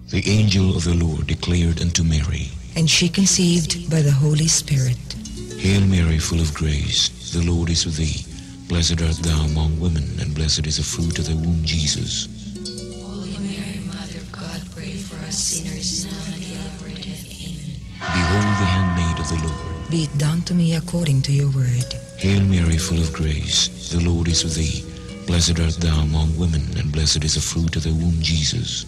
The angel of the Lord declared unto Mary, and she conceived by the Holy Spirit. Hail Mary, full of grace, the Lord is with thee. Blessed art thou among women, and blessed is the fruit of thy womb, Jesus. Holy Mary, Mother of God, pray for us sinners now and at the hour of our death. Amen. Behold the handmaid of the Lord. Be it done to me according to your word. Hail Mary, full of grace, the Lord is with thee. Blessed art thou among women, and blessed is the fruit of thy womb, Jesus.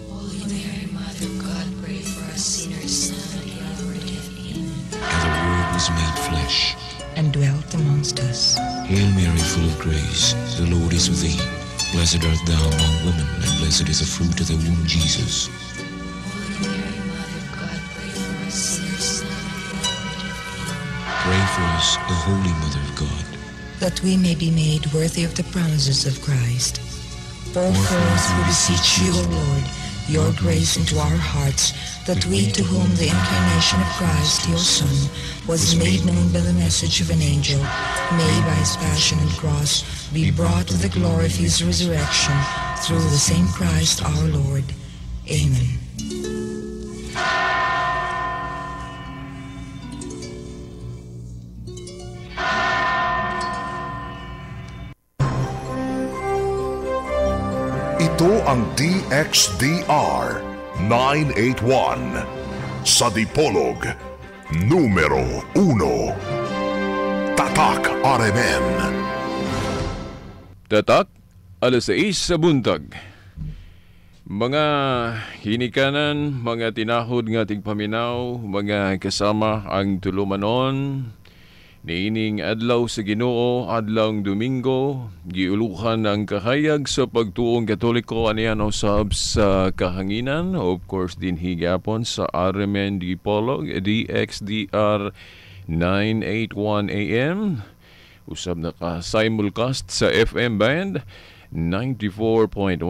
Holy Mary, Mother of God, pray for us sinners now and at the hour of our death. Amen. And the Word was made flesh, And dwelt amongst us. Hail Mary, full of grace, the Lord is with thee. Blessed art thou among women, and blessed is the fruit of thy womb, Jesus. Holy Mary, Mother of God, pray for us sinners now and at the hour of our death. Amen. Pray for us, O Holy Mother of God. That we may be made worthy of the promises of Christ. Pour forth, we beseech you, O Lord, your grace into our hearts, that we, to whom the incarnation of Christ, your Son, was made known by the message of an angel, may by his passion and cross be brought to the glory of his resurrection, through the same Christ our Lord. Amen. Ito ang DXDR 981 sa Dipolog numero 1. Tatak RMN. Tatak, alas 6 sa buntag. Mga hinikanan, mga tinahod nga tigpaminaw, mga kasama ang tulumanon, niining adlaw sa Ginoo, adlawng Domingo, giuluhan ang kahayag sa pagtuong Katoliko aniyan usab sa kahanginan, of course din higapon sa RMN Dipolog, DXDR 981 AM, usab na ka simulcast sa FM band 94.1.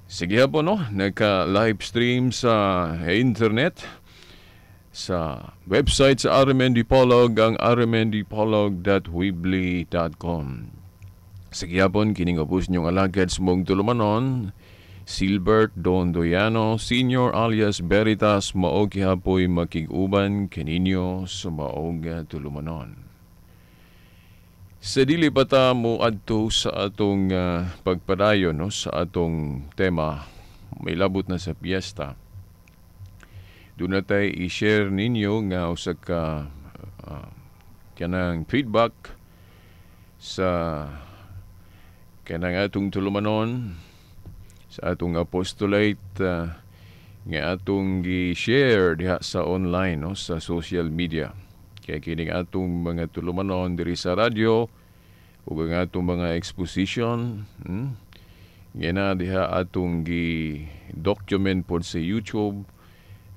Sige po no, nagka-live stream sa internet, sa website sa RMN Dipolog, ang rmndipolog.weebly.com. Sige hapon, kining upos niyong alagad sa mong tulumanon, Silbert Don Doyano, Senior alias Veritas, maog kihapoy makiguban kaninyo sa maog tulumanon. Sa dili pata mo adto sa atong pagpadayon no, sa atong tema, may labot na sa piyesta. Doon na tayo i-share ninyo nga usa ka kanang feedback sa kanang atong tulumanon, sa atong apostolate nga atong gi-share diha sa online no, sa social media. Kaya kining atong mga tulumanon diri sa radyo ug ang atong mga exposition nga na diha atong gi-document pod sa YouTube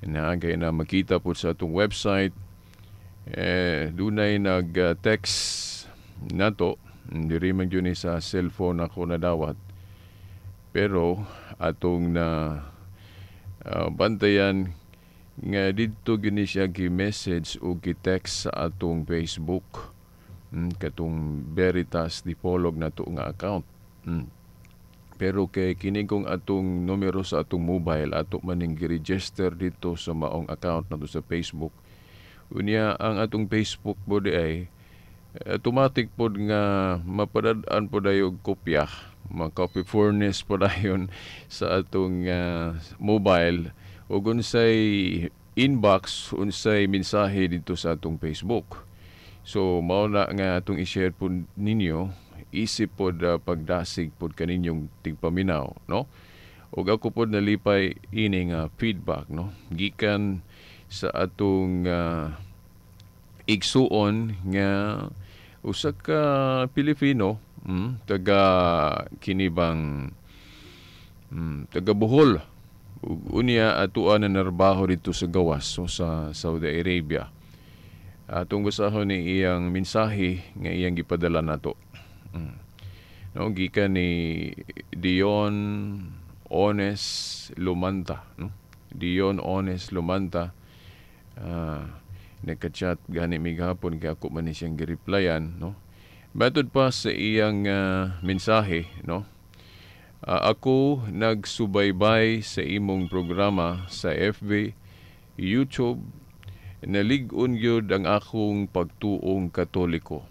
na kaya na makita po sa atong website. Dunay nag-text nato, diri man yun sa cellphone ako nadawat, pero atong na bantayan nga dito gini siya gi-message o gi-text sa atong Facebook, katong Veritas Dipolog na to nga account. Pero kay kini kong atong numero sa atong mobile ato maning gi-register dito sa maong account nato sa Facebook. Unya ang atong Facebook po di ay automatic pod nga mapadad-an po dayo og kopya, ma-copy furnace po dayon sa atong mobile ug unsay inbox, unsay mensahe dito sa atong Facebook. So mao na nga atong i-share po ninyo, isip pod pagdasig pod kaninyong tigpaminaw no, ug ako pod nalipay ining feedback no gikan sa atong igsuon nga usa ka Pilipino, taga kinibang taga Bohol, ug unya atuan na narbaho dito sa gawas so sa Saudi Arabia. Atong gusahon ni iyang mensahe nga iyang gipadala nato. No, gikan ni Dion Ones Lumanta, no? Dion Ones Lumanta, nagka-chat gani mig hapon kay ako man ni siyang gi-replyan, no? Matod pa sa iyang mensahe, no? Ako nagsubaybay sa imong programa sa FB, YouTube, nalig-on gyud ang akong pagtuong Katoliko.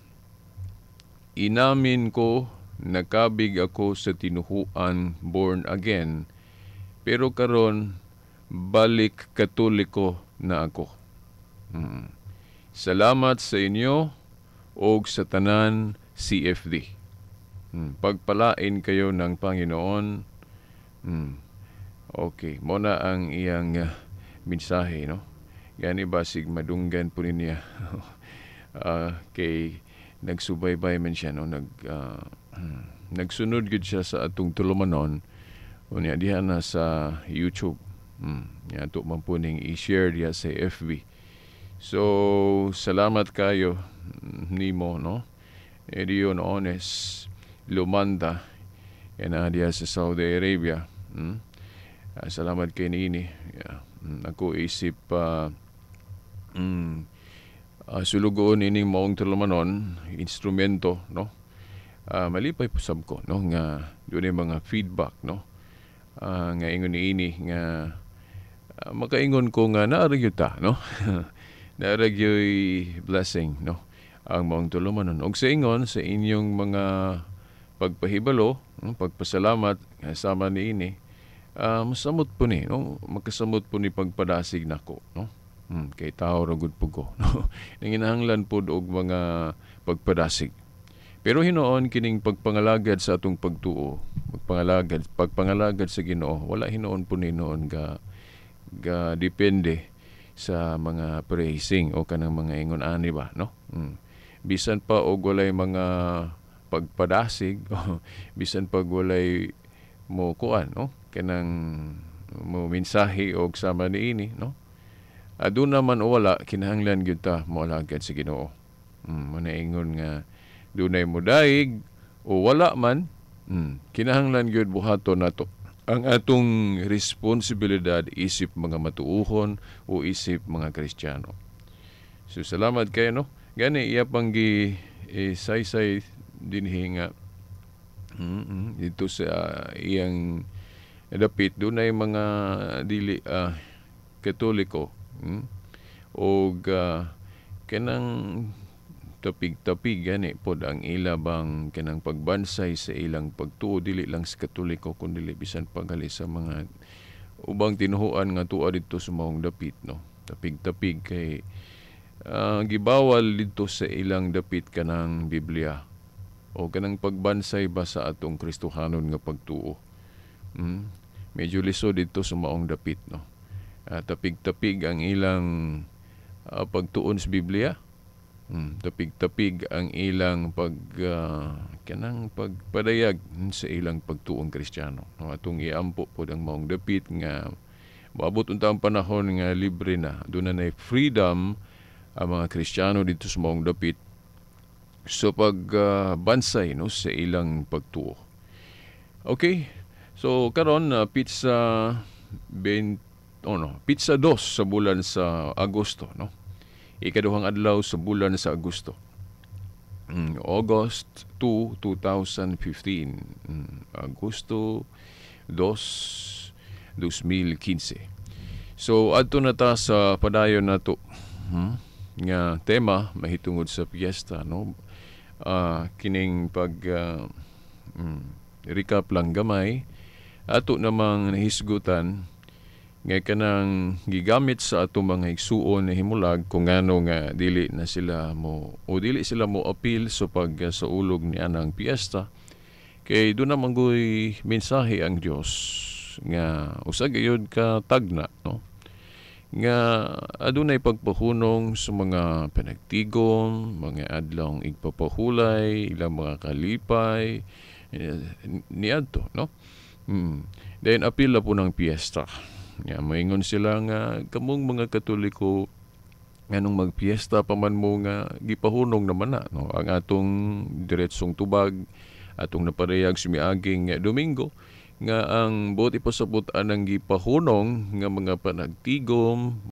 Inamin ko nakabig ako sa tinuhuan born again, pero karon balik Katoliko na ako. Salamat sa inyo o sa tanan CFD. Pagpalain kayo ng Panginoon. Okay, muna ang iyang mensahe, no? Gani basig madunggan po niya. Kay nagsubaybay man siya, no? Nagsunod gud siya sa atong tulumanon. Unya diha na sa YouTube. Ya to man po ning i-share diha sa FB. So, salamat kayo nimo, no? Edion Ones Lumanda yan diya sa Saudi Arabia. Salamat kay nini. Ako isip sulugoon ining maong tulumanon instrumento, no? Malipay pusab ko, no, nga doon mga feedback, no, nga ingon ini nga makaingon ko nga naaragyo ta, no. Naaragyo'y blessing, no, ang maong tulumanon. Og sa ingon sa inyong mga pagpahibalo, pagpasalamat sama ni ini, masamot po ni, no, makasamot po ni pagpadasig nako, no. Kay tao ra gud po ko, no. Nanginahanglan po og mga pagpadasig. Pero hinoon kining pagpangalagad sa atong pagtuo, pagpangalagad sa Ginoo, wala hinoon po ni noon ga depende sa mga praising o kanang mga ingon ani ba, no. Bisan pa og walay mga pagpadasig, bisan pag walay mo kuan, no, kanang mo mensahe og sama niini, no. Aduna man o wala, kinahanglan gyud ta moalagad sa Ginoo. Manaingon nga dunay mo daig o wala man, kinahanglan gyud buhaton nato ang atong responsibilidad isip mga matuuhon o isip mga Kristiyano. So salamat kayo, no. Gani iya pang saysay dinhi nga dito sa iyang dapit dunay mga dili Katoliko o kanang tapig-tapig gani pod ang ila bang kanang pagbansay sa ilang pagtuo dili lang sa Katoliko kundi bisan pagali sa mga ubang tinuhuan nga tuwa dito sa maong dapit, no. Tapig-tapig kay gibawal dito sa ilang dapit kanang Biblia o kanang pagbansay ba sa atong Kristohanon nga pagtuo. Medyo liso dito sa maong dapit, no. Tapig-tapig ang ilang pagtuon sa Biblia. Tapig-tapig ang ilang kanang pagpadayag sa ilang pagtuong Kristiyano. No, atong iampo pod ang maong dapit nga maabot unta ang panahon nga libre na. Doon na freedom ang mga Kristiyano dito sa maong dapit so pagbansay, no, sa ilang pagtuo. Okay. So karon pizza 2 sa bulan sa Agosto, no. Ikaduhang adlaw sa bulan sa Agosto. August 2, 2015. Agosto 2, 2015. So adto na ta sa padayon nato nga tema mahitungod sa piyesta, no. Kining recap lang gamay ato namang nahisgutan nga kanang gigamit sa ato mga igsuon na himulag kung ano nga dili sila mo appeal so sa ulog ni anang piyesta kay doon naman goy mensahe ang Dios nga usag gayud ka tagna, no, nga adunay pagpahunong sa mga panagtigom, mga adlong igpapahulay, ilang mga kalipay niadto, no. Then appeal na po ng piyesta. Maingon sila nga kamong mga Katoliko nganong magpiesta pa man mo nga gipahunong naman na, no, ang atong diretsong tubag atong naparehag sumiaging Domingo nga ang buot ipasabot anang gipahunong nga mga panagtigom